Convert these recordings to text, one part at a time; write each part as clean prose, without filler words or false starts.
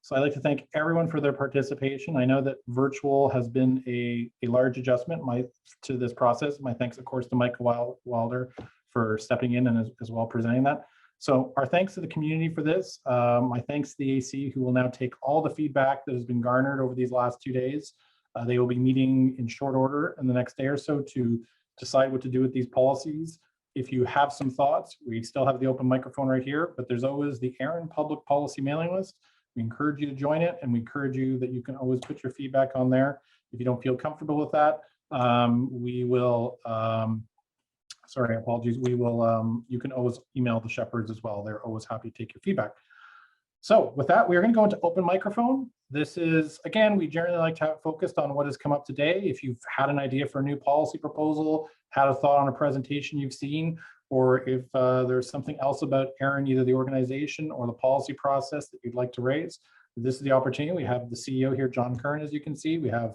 So I'd like to thank everyone for their participation. I know that virtual has been a large adjustment to this process. My thanks, of course, to Michael Wilder for stepping in and as well presenting that. So our thanks to the community for this. My thanks to the AC, who will now take all the feedback that has been garnered over these last 2 days. They will be meeting in short order in the next day or so to decide what to do with these policies. If you have some thoughts, we still have the open microphone right here, but there's always the ARIN public policy mailing list. We encourage you to join it, and we encourage you that you can always put your feedback on there. If you don't feel comfortable with that, we will, sorry, apologies. We will, you can always email the Shepherds as well. They're always happy to take your feedback. So with that, we're going to go into open microphone. This is, again, we generally like to have focused on what has come up today. If you've had an idea for a new policy proposal, had a thought on a presentation you've seen, or if there's something else about ARIN, either the organization or the policy process that you'd like to raise, this is the opportunity. We have the CEO here, John Kern, as you can see. We have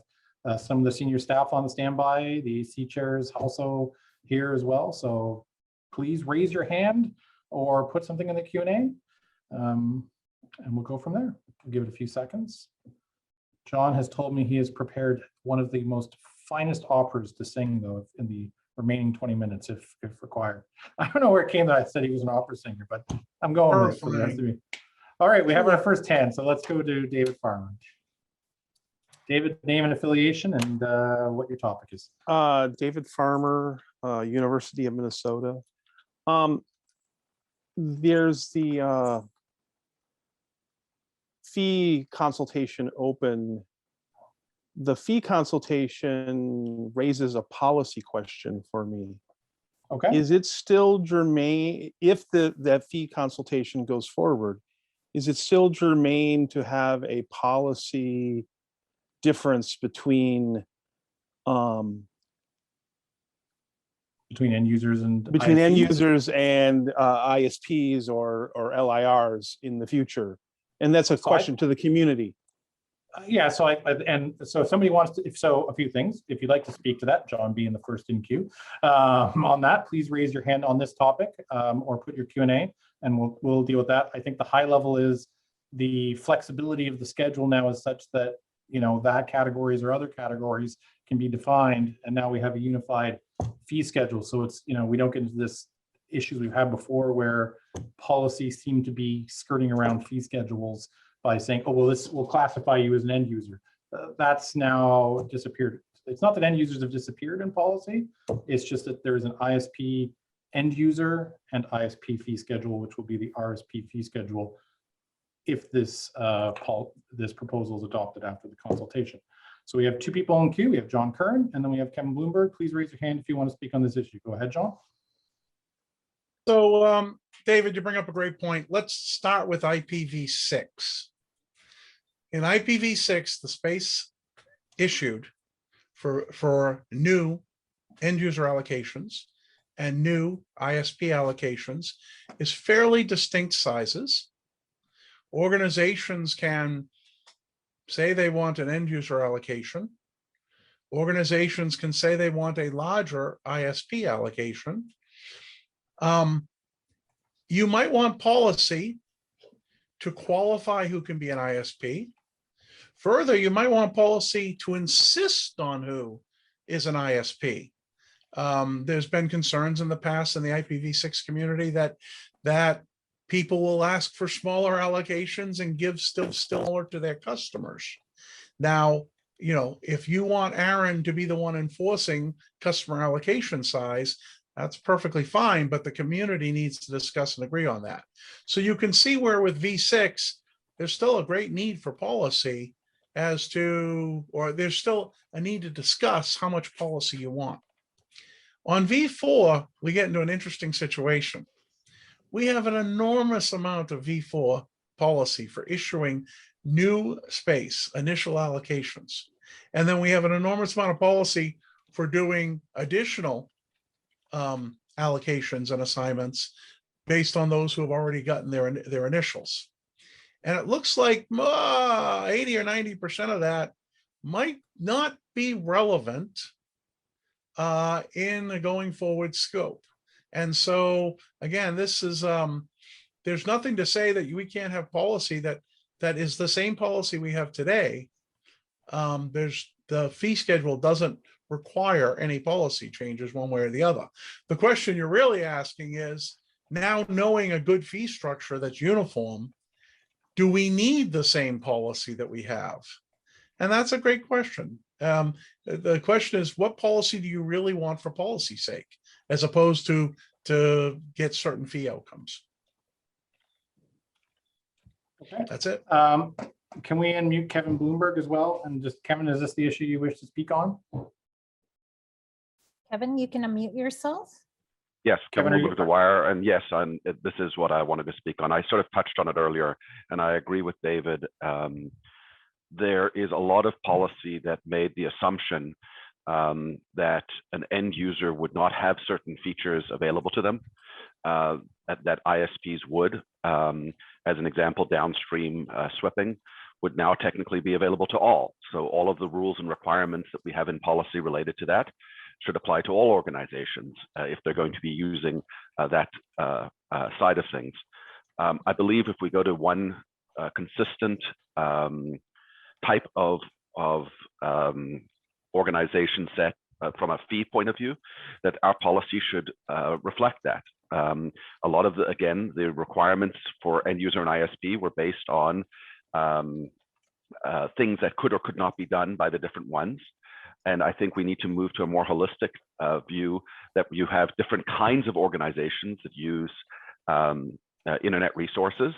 some of the senior staff on the standby. The AC chair is also here as well. So please raise your hand or put something in the Q&A. And we'll go from there. We'll give it a few seconds. John has told me he has prepared one of the most finest operas to sing, though, in the remaining 20 minutes, if required. I don't know where it came that I said he was an opera singer, but I'm going with it for the rest of me. All right, we have our first hand, so let's go to David Farmer. David, name and affiliation, and what your topic is. David Farmer, University of Minnesota. There's the fee consultation open. The fee consultation raises a policy question for me. Okay. Is it still germane, if that fee consultation goes forward, is it still germane to have a policy difference between end users and between ISPs? end users and ISPs or LIRs in the future? And that's a question to the community. Yeah, so if somebody wants to, a few things. If you'd like to speak to that, John being the first in queue, on that, please raise your hand on this topic or put your Q&A, and we'll deal with that. I think the high level is the flexibility of the schedule now is such that, you know, that categories or other categories can be defined, and now we have a unified fee schedule. So it's, you know, we don't get into this issues we've had before where policies seem to be skirting around fee schedules by saying, oh, well, this will classify you as an end user. That's now disappeared. It's not that end users have disappeared in policy. It's just that there's an ISP end user and ISP fee schedule, which will be the RSP fee schedule if this proposal is adopted after the consultation. So we have two people in queue. We have John Kern, and then we have Kevin Bloomberg. Please raise your hand if you want to speak on this issue. Go ahead, John. So, David, you bring up a great point. Let's start with IPv6. In IPv6, the space issued for new end user allocations and new ISP allocations is fairly distinct sizes. Organizations can say they want an end user allocation. Organizations can say they want a larger ISP allocation. You might want policy to qualify who can be an ISP. Further, you might want policy to insist on who is an ISP. There's been concerns in the past in the IPv6 community that people will ask for smaller allocations and give still more to their customers. Now, you know, if you want ARIN to be the one enforcing customer allocation size, that's perfectly fine, but the community needs to discuss and agree on that. So you can see where with V6, there's still a great need for policy as to, or there's still a need to discuss how much policy you want. On V4, we get into an interesting situation. We have an enormous amount of V4 policy for issuing new space, initial allocations. And then we have an enormous amount of policy for doing additional allocations and assignments based on those who have already gotten their initials. And it looks like 80 or 90% of that might not be relevant in the going forward scope. And so again, this is there's nothing to say that we can't have policy that that is the same policy we have today. There's the fee schedule doesn't require any policy changes one way or the other. The question you're really asking is, now knowing a good fee structure that's uniform, do we need the same policy that we have? And that's a great question. The question is, what policy do you really want for policy's sake, as opposed to get certain fee outcomes? Okay. That's it. Can we unmute Kevin Bloomberg as well? And just, Kevin, is this the issue you wish to speak on? Kevin, you can unmute yourself. Yes, Kevin, Kevin are you- Bloomberg, The Wire, and yes, this is what I wanted to speak on. I sort of touched on it earlier, and I agree with David. There is a lot of policy that made the assumption that an end user would not have certain features available to them that ISPs would. As an example, downstream sweeping would now technically be available to all. So all of the rules and requirements that we have in policy related to that should apply to all organizations if they're going to be using that side of things. I believe if we go to one consistent type of organization set from a fee point of view, that our policy should reflect that. A lot of again, the requirements for end user and ISP were based on things that could or could not be done by the different ones. And I think we need to move to a more holistic view that you have different kinds of organizations that use internet resources.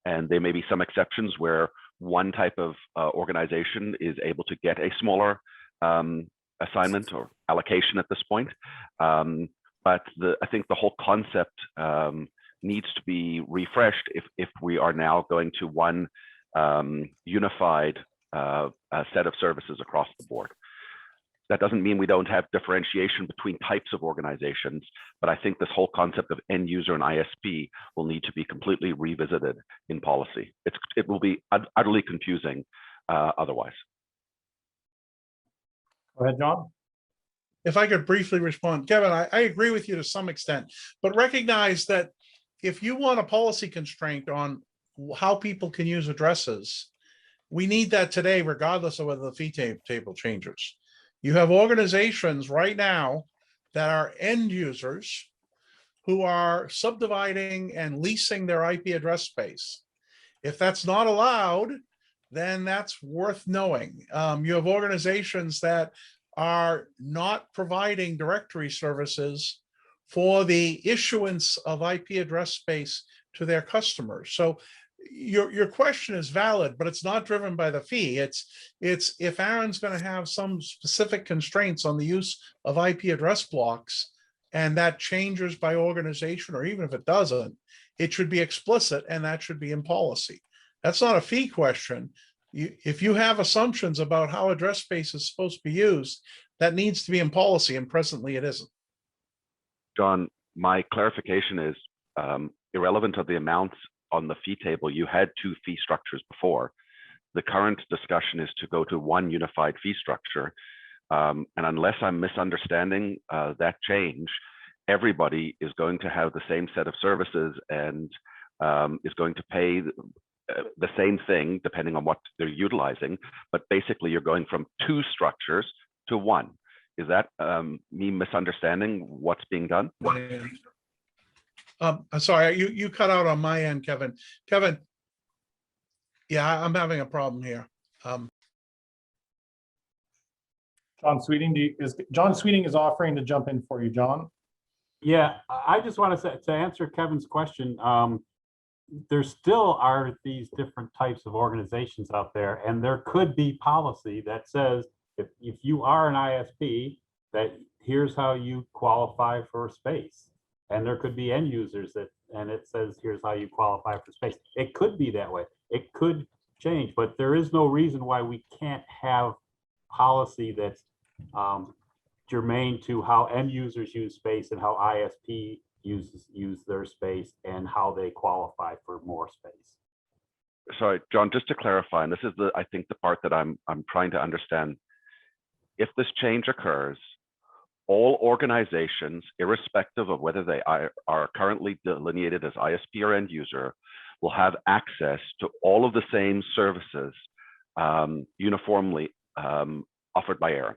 And there may be some exceptions where one type of organization is able to get a smaller assignment or allocation at this point. But I think the whole concept needs to be refreshed if we are now going to one unified set of services across the board. That doesn't mean we don't have differentiation between types of organizations, but I think this whole concept of end user and ISP will need to be completely revisited in policy. It will be utterly confusing otherwise. Go ahead, John. If I could briefly respond, Kevin, I agree with you to some extent, but recognize that if you want a policy constraint on how people can use addresses, we need that today, regardless of whether the fee table changes. You have organizations right now that are end users who are subdividing and leasing their IP address space. If that's not allowed, then that's worth knowing. You have organizations that are not providing directory services for the issuance of IP address space to their customers. So your question is valid, but it's not driven by the fee. It's if ARIN's going to have some specific constraints on the use of IP address blocks, and that changes by organization, or even if it doesn't, it should be explicit, and that should be in policy. That's not a fee question. If you have assumptions about how address space is supposed to be used, that needs to be in policy, and presently it isn't. John, my clarification is irrelevant of the amounts on the fee table. You had two fee structures before. The current discussion is to go to one unified fee structure. And unless I'm misunderstanding that change, everybody is going to have the same set of services and is going to pay the same thing depending on what they're utilizing. But basically, you're going from two structures to one. Is that me misunderstanding what's being done? I'm sorry, you cut out on my end, Kevin. Kevin, yeah, I'm having a problem here. John Sweeting, John Sweeting is offering to jump in for you, John. Yeah, I just want to say, to answer Kevin's question, there still are these different types of organizations out there, and there could be policy that says if you are an ISP, that here's how you qualify for space. And there could be end users and it says, here's how you qualify for space. It could be that way. It could change, but there is no reason why we can't have policy that's germane to how end users use space and how ISP use their space and how they qualify for more space. Sorry, John, just to clarify, and this is I think the part that I'm trying to understand. If this change occurs, all organizations, irrespective of whether they are currently delineated as ISP or end user, will have access to all of the same services uniformly offered by ARIN.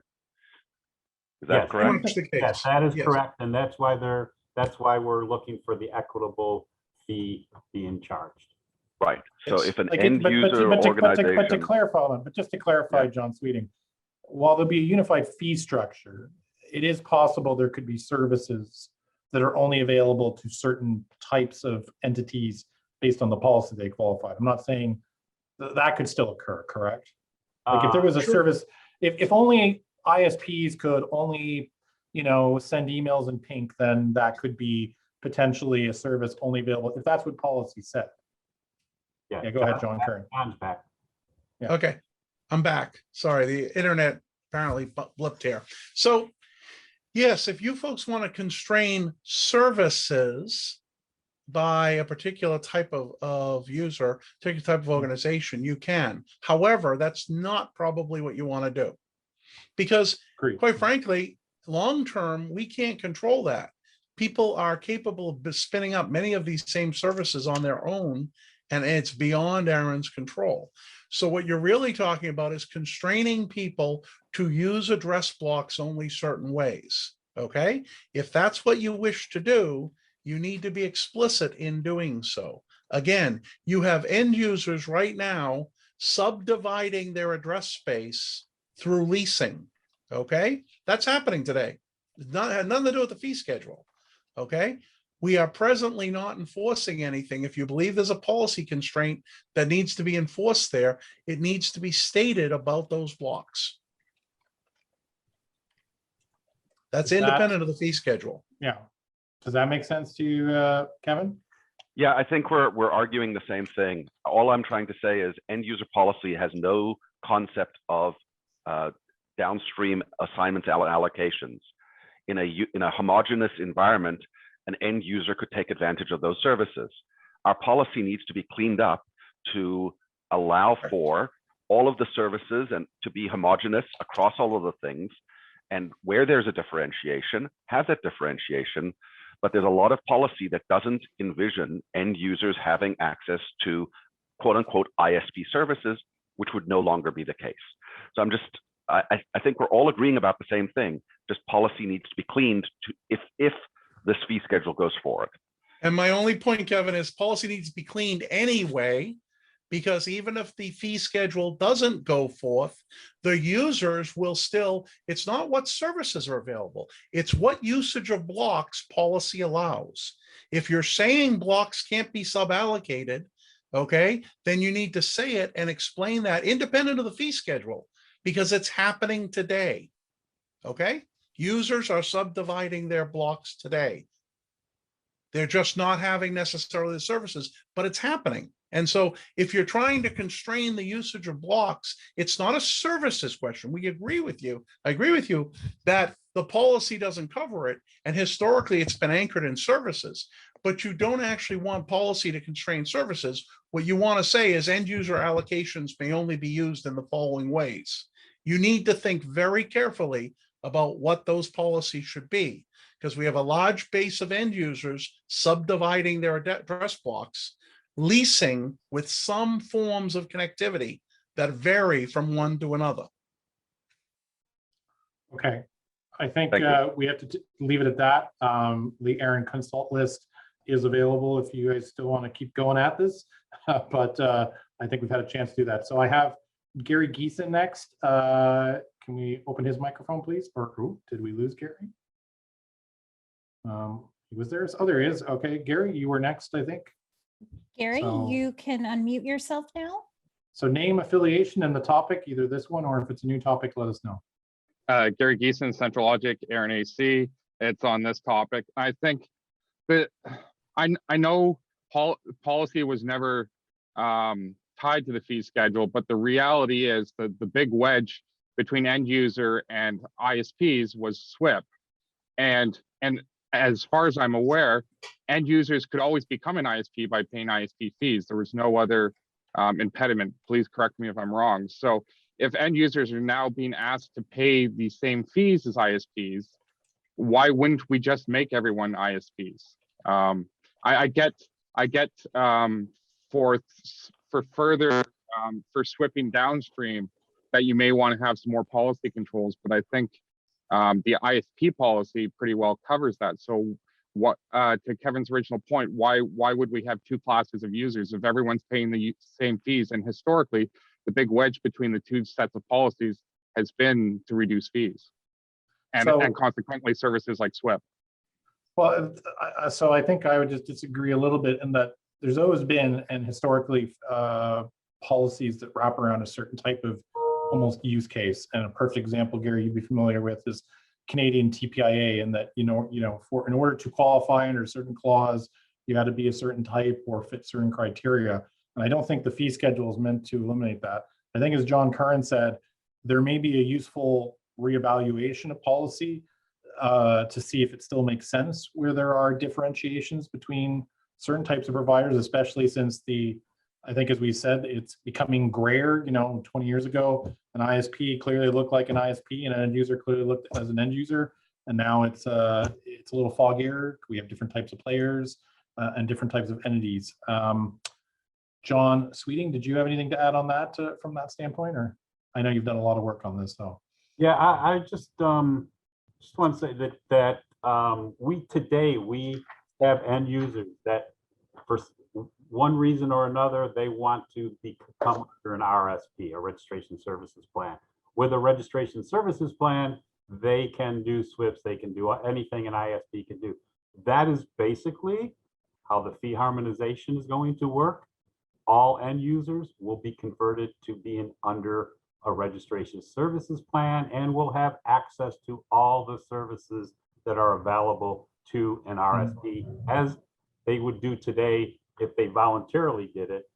Is that Yes. Very correct? much the Yes, case. that is Yes. correct, and that's why we're looking for the equitable fee being charged. Right. So Yes. if an Like end user but to organization, clarify, but just to clarify, Yeah. John Sweeting, while there'll be a unified fee structure, it is possible there could be services that are only available to certain types of entities based on the policy they qualify. I'm not saying that could still occur, correct? Like if there was a Sure. service, if only ISPs could only, send emails in pink, then that could be potentially a service only available, if that's what policy said. Yeah, go ahead, John Kern. John's back. Yeah. Okay, I'm back. Sorry, the internet apparently blipped here. So yes, if you folks want to constrain services by a particular type of user, particular type of organization, you can. However, that's not probably what you want to do. Because Agreed. quite frankly, long-term, we can't control that. People are capable of spinning up many of these same services on their own, and it's beyond ARIN's control. So what you're really talking about is constraining people to use address blocks only certain ways, okay? If that's what you wish to do, you need to be explicit in doing so. Again, you have end users right now subdividing their address space through leasing, okay? That's happening today. It had nothing to do with the fee schedule, okay? We are presently not enforcing anything. If you believe there's a policy constraint that needs to be enforced there, it needs to be stated about those blocks. That's Is that- independent of the fee schedule. Yeah. Does that make sense to you, Kevin? yeah, I think we're arguing the same thing. All I'm trying to say is end user policy has no concept of downstream assignments allocations. In a homogeneous environment, an end user could take advantage of those services. Our policy needs to be cleaned up to allow for all of the services and to be homogeneous across all of the things. And where there's a differentiation, have that differentiation. But there's a lot of policy that doesn't envision end users having access to quote unquote ISP services, which would no longer be the case. So I think we're all agreeing about the same thing. Just policy needs to be cleaned to if this fee schedule goes forward. And my only point, Kevin, is policy needs to be cleaned anyway, because even if the fee schedule doesn't go forth, the users will still, it's not what services are available, it's what usage of blocks policy allows. If you're saying blocks can't be sub-allocated, okay, then you need to say it and explain that independent of the fee schedule, because it's happening today, okay? Users are subdividing their blocks today. They're just not having necessarily the services, but it's happening. And so if you're trying to constrain the usage of blocks, it's not a services question. We agree with you. I agree with you that the policy doesn't cover it. And historically, it's been anchored in services, but you don't actually want policy to constrain services. What you want to say is end user allocations may only be used in the following ways. You need to think very carefully about what those policies should be, because we have a large base of end users subdividing their address blocks, leasing with some forms of connectivity that vary from one to another. Okay. I think Thank you. we have to leave it at that. The ARIN consult list is available if you guys still want to keep going at this, but I think we've had a chance to do that. So I have Gary Geeson next. Can we open his microphone, please? Or did we lose Gary? He was there. Oh, there he is. Okay, Gary, you were next, I think. Gary, So- you can unmute yourself now. So name, affiliation, and the topic, either this one or if it's a new topic, let us know. Gary Geeson, Central Logic, ARIN AC. It's on this topic. I think that I know policy was never tied to the fee schedule, but the reality is that the big wedge between end user and ISPs was SWIP. And as far as I'm aware, end users could always become an ISP by paying ISP fees. There was no other impediment. Please correct me if I'm wrong. So if end users are now being asked to pay the same fees as ISPs, why wouldn't we just make everyone ISPs? I get for further for sweeping downstream, that you may want to have some more policy controls. But I think the ISP policy pretty well covers that. So what, to Kevin's original point, why would we have two classes of users if everyone's paying the same fees? And historically, the big wedge between the two sets of policies has been to reduce fees, and consequently services like SWIP. Well, so I think I would just disagree a little bit in that there's always been, and historically, policies that wrap around a certain type of almost use case. And a perfect example, Gary, you'd be familiar with, is Canadian TPIA, and that, in order to qualify under a certain clause, you got to be a certain type or fit certain criteria. And I don't think the fee schedule is meant to eliminate that. I think, as John Curran said, there may be a useful reevaluation of policy to see if it still makes sense where there are differentiations between certain types of providers, especially since I think, as we said, it's becoming grayer. 20 years ago, an ISP clearly looked like an ISP and an end user clearly looked as an end user. And now it's a little foggier. We have different types of players and different types of entities. John Sweeting, did you have anything to add on that from that standpoint? Or I know you've done a lot of work on this, though. Yeah, I just want to say that we have end users that for one reason or another, they want to become under an RSP, a registration services plan. With a registration services plan, they can do SWIFTs, they can do anything an ISP can do. That is basically how the fee harmonization is going to work. All end users will be converted to being under a registration services plan and will have access to all the services that are available to an RSP, as they would do today if they voluntarily did it.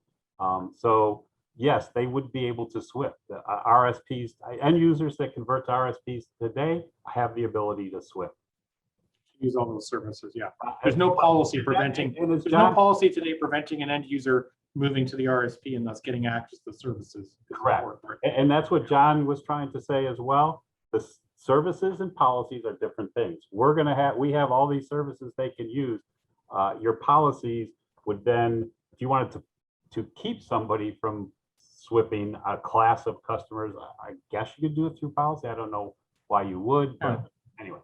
So yes, they would be able to SWIFT. RSPs, end users that convert to RSPs today have the ability to SWIFT. Use all those services, yeah. There's no policy preventing, there's no policy today preventing an end user moving to the RSP and thus getting access to services. Correct. And that's what John was trying to say as well. The services and policies are different things. We have all these services they can use. Your policies would then, if you wanted to keep somebody from swapping a class of customers, I guess you could do it through policy. I don't know why you would, but anyway.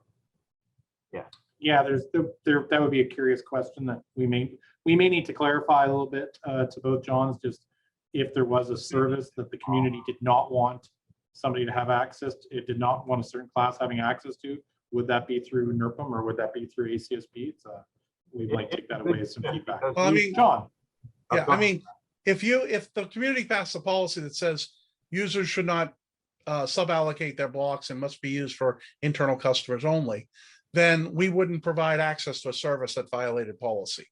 Yeah, that would be a curious question that we may need to clarify a little bit to both Johns, just if there was a service that the community did not want somebody to have access to, it did not want a certain class having access to, would that be through NERPM or would that be through ACSP? We might take that away as some feedback. Well, I mean, John. Yeah, I mean, if the community passed a policy that says users should not sub-allocate their blocks and must be used for internal customers only, then we wouldn't provide access to a service that violated policy.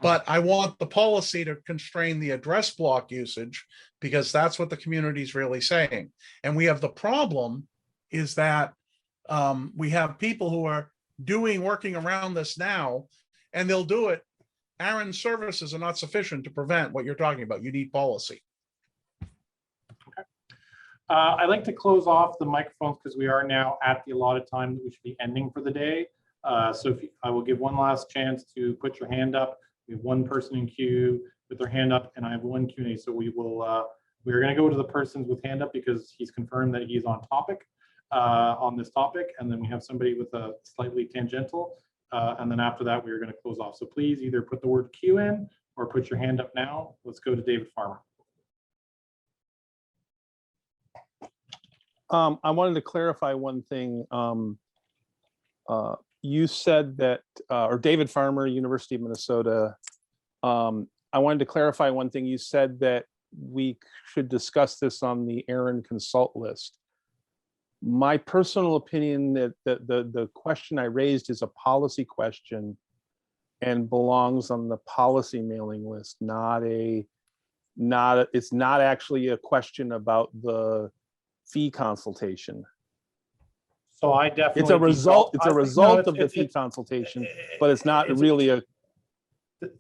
But I want the policy to constrain the address block usage because that's what the community is really saying. And we have the problem is that we have people who are working around this now, and they'll do it. ARIN services are not sufficient to prevent what you're talking about. You need policy. I'd like to close off the microphones because we are now at the allotted time that we should be ending for the day. So I will give one last chance to put your hand up. We have one person in queue with their hand up, and I have one Q&A. So we're going to go to the persons with hand up because he's confirmed that he's on topic on this topic, and then we have somebody with a slightly tangential, and then after that we're going to close off. So please either put the word Q in or put your hand up now. Let's go to David Farmer. I wanted to clarify one thing. You said that, or David Farmer, University of Minnesota. I wanted to clarify one thing. You said that we should discuss this on the ARIN consult list. My personal opinion that the question I raised is a policy question and belongs on the policy mailing list, it's not actually a question about the fee consultation. So I definitely. It's a result of the fee consultation, but it's not really a.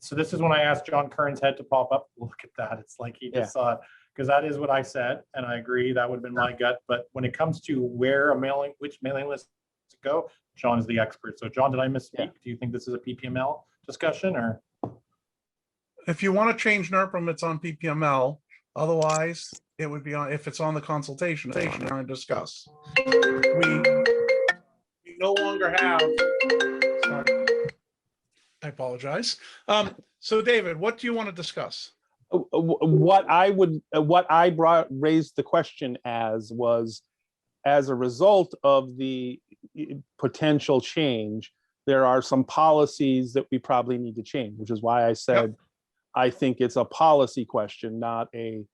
So this is when I asked John Kern's head to pop up. Look at that. It's like he just saw it, because that is what I said. And I agree. That would have been my gut. But when it comes to which mailing list to go, John is the expert. So John, did I misspeak? Do you think this is a PPML discussion or? if you want to change NERPM, it's on PPML. Otherwise, it would be on, if it's on the consultation, we're going to discuss. We no longer have, sorry, I apologize. So David, what do you want to discuss? What I raised the question as was, as a result of the potential change, there are some policies that we probably need to change, which is why I said, I think it's a policy question, not a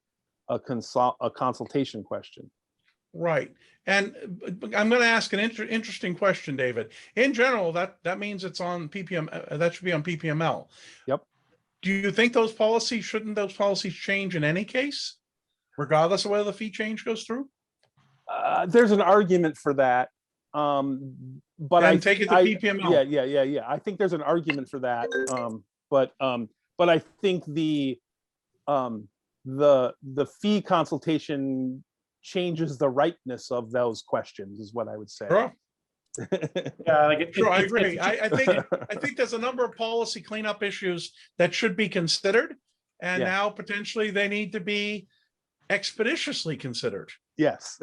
consultation question. Right. And I'm going to ask an interesting question, David. In general, that means it's on PPM, that should be on PPML. Yep. Do you think those policies, shouldn't those policies change in any case, regardless of whether the fee change goes through? There's an argument for that. But Then take it to PPML. Yeah. I think there's an argument for that. But I think the fee consultation changes the rightness of those questions, is what I would say. Sure. Yeah, like Sure, I agree. I think there's a number of policy cleanup issues that should be considered, and Yeah. now potentially they need to be expeditiously considered. Yes.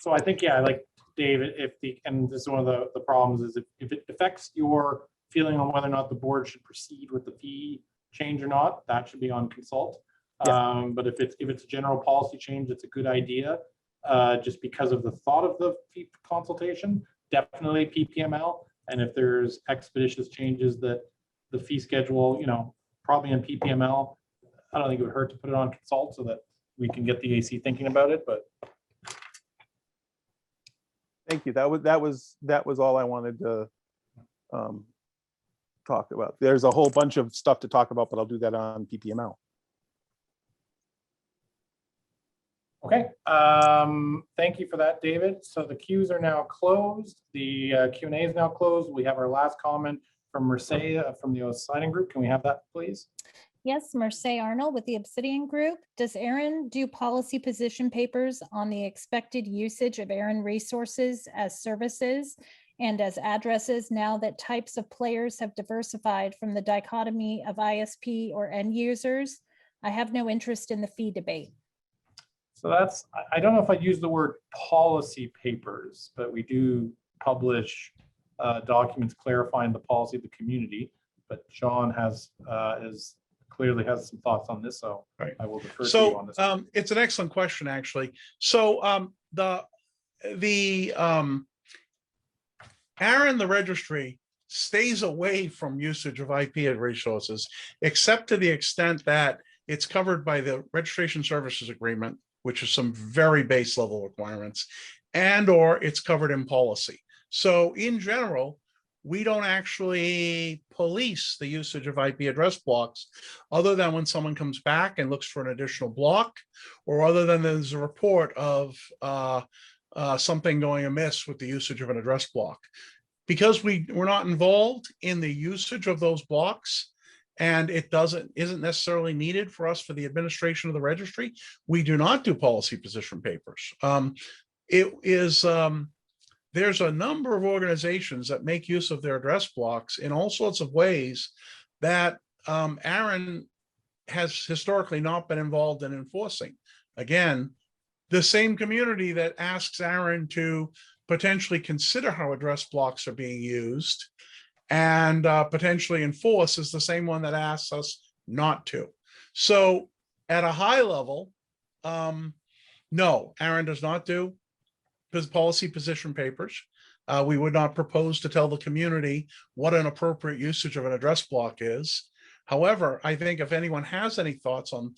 So I think, yeah, like David, and this is one of the problems is if it affects your feeling on whether or not the board should proceed with the fee change or not, that should be on consult. Yeah. But if it's a general policy change, it's a good idea. Just because of the thought of the fee consultation, definitely PPML. And if there's expeditious changes that the fee schedule, probably in PPML, I don't think it would hurt to put it on consult so that we can get the AC thinking about it, but. Thank you. That was all I wanted to talk about. There's a whole bunch of stuff to talk about, but I'll do that on PPML. Okay, thank you for that, David. So the queues are now closed. The Q&A is now closed. We have our last comment from Mercedes from the Signing Group. Can we have that, please? Yes, Mercedes Arnold with the Obsidian Group. Does ARIN do policy position papers on the expected usage of ARIN resources as services and as addresses now that types of players have diversified from the dichotomy of ISP or end users? I have no interest in the fee debate. So I don't know if I'd use the word policy papers, but we do publish documents clarifying the policy of the community. But John clearly has some thoughts on this, so Right. I will defer to you on this. It's an excellent question, actually. So ARIN, the registry, stays away from usage of IP resources, except to the extent that it's covered by the Registration Services Agreement, which is some very base level requirements, and or it's covered in policy. So in general, we don't actually police the usage of IP address blocks, other than when someone comes back and looks for an additional block, or other than there's a report of something going amiss with the usage of an address block. Because we're not involved in the usage of those blocks, and it isn't necessarily needed for us for the administration of the registry, we do not do policy position papers. There's a number of organizations that make use of their address blocks in all sorts of ways that ARIN has historically not been involved in enforcing. Again, the same community that asks ARIN to potentially consider how address blocks are being used and potentially enforce is the same one that asks us not to. So at a high level, no, ARIN does not do policy position papers. We would not propose to tell the community what an appropriate usage of an address block is. However, I think if anyone has any thoughts on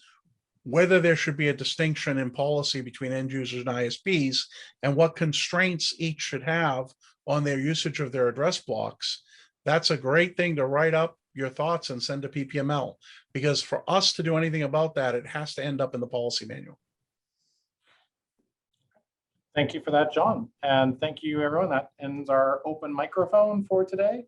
whether there should be a distinction in policy between end users and ISPs and what constraints each should have on their usage of their address blocks, that's a great thing to write up your thoughts and send to PPML, because for us to do anything about that, it has to end up in the policy manual. Thank you for that, John. And thank you, everyone. That ends our open microphone for today.